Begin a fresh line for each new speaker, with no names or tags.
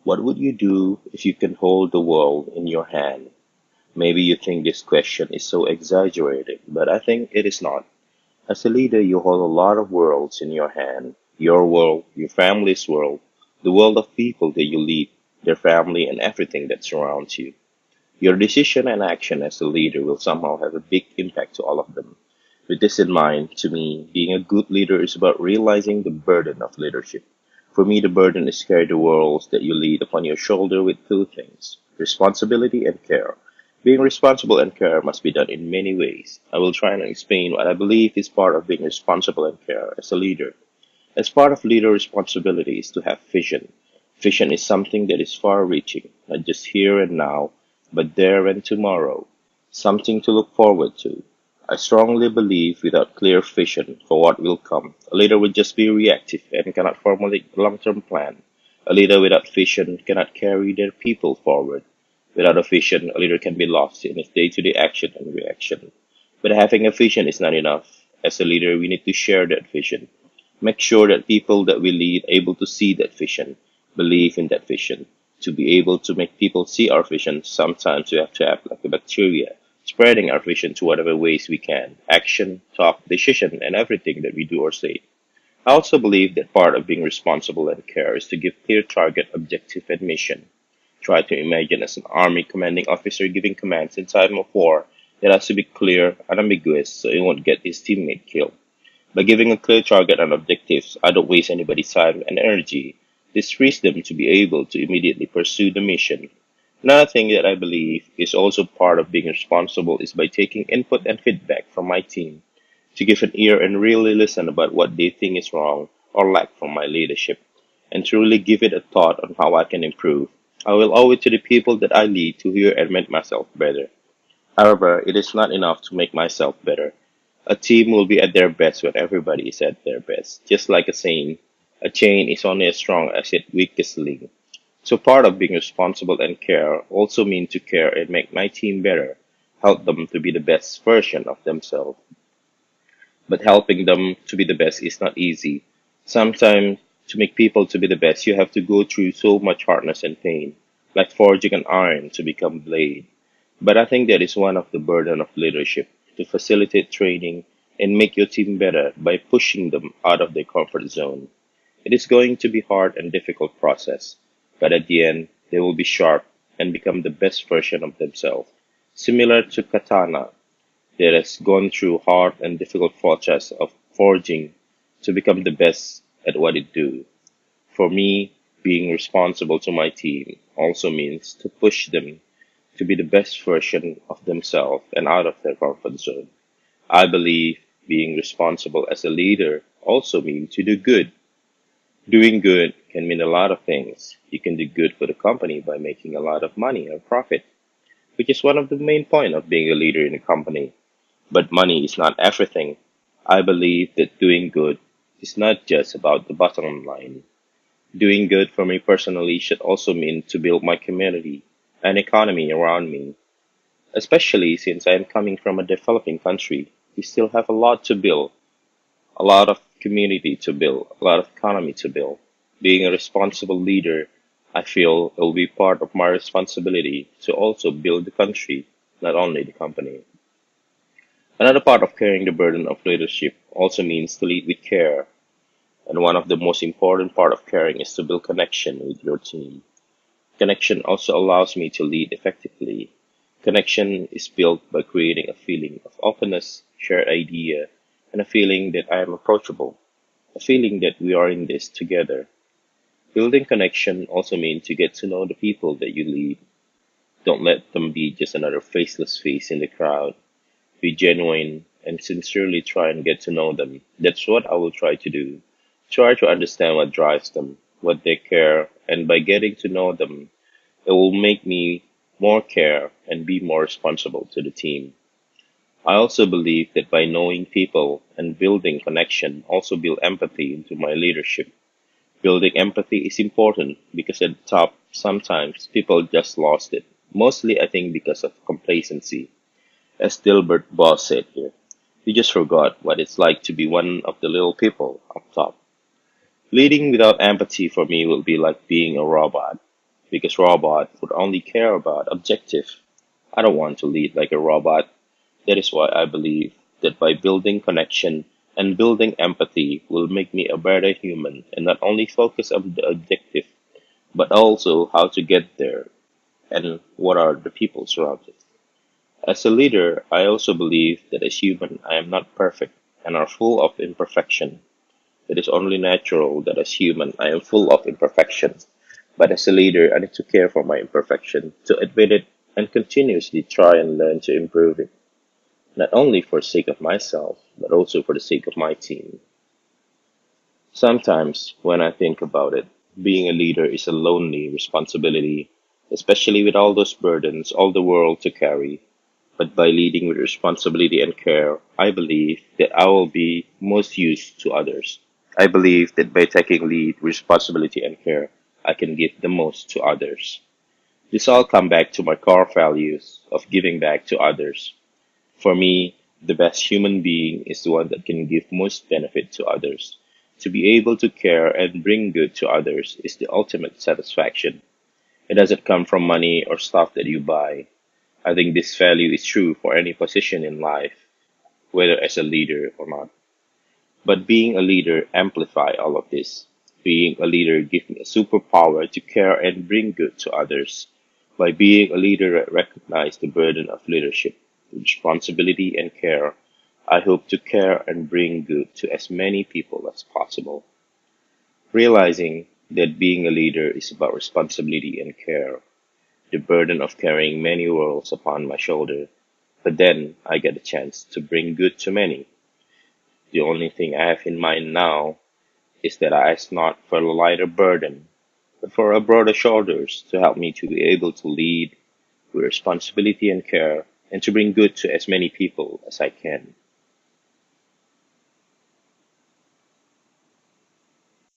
What would you do if you can hold the world in your hand? Maybe you think this question is so exaggerated, but I think it is not. As a leader, you hold a lot of worlds in your hand. Your world, your family's world, the world of people that you lead, their family, and everything that surrounds you. Your decision and action as a leader will somehow have a big impact to all of them. With this in mind, to me, being a good leader is about realizing the burden of leadership. For me, the burden is carry the worlds that you lead upon your shoulder with two things: responsibility and care. Being responsible and care must be done in many ways. I will try and explain what I believe is part of being responsible and care as a leader. As part of leader responsibility is to have vision. Vision is something that is far reaching, not just here and now, but there and tomorrow. Something to look forward to. I strongly believe without clear vision for what will come, a leader would just be reactive and cannot formulate a long-term plan. A leader without vision cannot carry their people forward. Without a vision, a leader can be lost in his day-to-day action and reaction. But having a vision is not enough. As a leader, we need to share that vision. Make sure that people that we lead are able to see that vision, believe in that vision. To be able to make people see our vision, sometimes we have to act like a bacteria, spreading our vision to whatever ways we can: action, talk, decision, and everything that we do or say. I also believe that part of being responsible and care is to give clear target, objective, and mission. Try to imagine as an army commanding officer giving commands in time of war that has to be clear, unambiguous, so he won't get his teammate killed. By giving a clear target and objectives, I don't waste anybody's time and energy. This frees them to be able to immediately pursue the mission. Another thing that I believe is also part of being responsible is by taking input and feedback from my team, to give an ear and really listen about what they think is wrong or lack from my leadership, and truly give it a thought on how I can improve. I will owe it to the people that I lead to hear and make myself better. However, it is not enough to make myself better. A team will be at their best when everybody is at their best. Just like a chain is only as strong as its weakest link. So part of being responsible and care also means to care and make my team better, help them to be the best version of themselves. But helping them to be the best is not easy. Sometimes to make people to be the best, you have to go through so much hardness and pain, like forging an iron to become blade. But I think that is one of the burden of leadership, to facilitate training and make your team better by pushing them out of their comfort zone. It is going to be hard and difficult process, but at the end they will be sharp and become the best version of themselves. Similar to katana, that has gone through hard and difficult process of forging to become the best at what it do. For me, being responsible to my team also means to push them to be the best version of themselves and out of their comfort zone. I believe being responsible as a leader also means to do good. Doing good can mean a lot of things. You can do good for the company by making a lot of money or profit, which is one of the main points of being a leader in a company. But money is not everything. I believe that doing good is not just about the bottom line. Doing good for me personally should also mean to build my community and economy around me, especially since I am coming from a developing country. We still have a lot to build, a lot of community to build, a lot of economy to build. Being a responsible leader, I feel it will be part of my responsibility to also build the country, not only the company. Another part of carrying the burden of leadership also means to lead with care, and one of the most important part of caring is to build connection with your team. Connection also allows me to lead effectively. Connection is built by creating a feeling of openness, shared idea, and a feeling that I am approachable, a feeling that we are in this together. Building connection also means to get to know the people that you lead. Don't let them be just another faceless face in the crowd. Be genuine and sincerely try and get to know them. That's what I will try to do. Try to understand what drives them, what they care, and by getting to know them, it will make me more care and be more responsible to the team. I also believe that by knowing people and building connection also build empathy into my leadership. Building empathy is important because at the top, sometimes people just lost it. Mostly, I think, because of complacency. As Dilbert Boss said here, you just forgot what it's like to be one of the little people up top. Leading without empathy for me will be like being a robot. because robot would only care about objective. I don't want to lead like a robot. That is why I believe that by building connection and building empathy will make me a better human and not only focus on the objective, but also how to get there and what are the people surrounded. As a leader, I also believe that as human I am not perfect and are full of imperfection. It is only natural that as human I am full of imperfection. But as a leader, I need to care for my imperfection, to admit it, and continuously try and learn to improve it, not only for the sake of myself, but also for the sake of my team. Sometimes, when I think about it, being a leader is a lonely responsibility, especially with all those burdens all the world to carry. But by leading with responsibility and care, I believe that I will be most used to others. I believe that by taking lead, responsibility, and care, I can give the most to others. This all come back to my core values of giving back to others. For me, the best human being is the one that can give most benefit to others. To be able to care and bring good to others is the ultimate satisfaction. It doesn't come from money or stuff that you buy. I think this value is true for any position in life, whether as a leader or not. But being a leader amplify all of this. Being a leader gives me a superpower to care and bring good to others. By being a leader, I recognize the burden of leadership, responsibility, and care. I hope to care and bring good to as many people as possible. Realizing that being a leader is about responsibility and care, the burden of carrying many worlds upon my shoulder. But then I get a chance to bring good to many. The only thing I have in mind now is that I ask not for a lighter burden, but for a broader shoulders to help me to be able to lead with responsibility and care and to bring good to as many people as I can.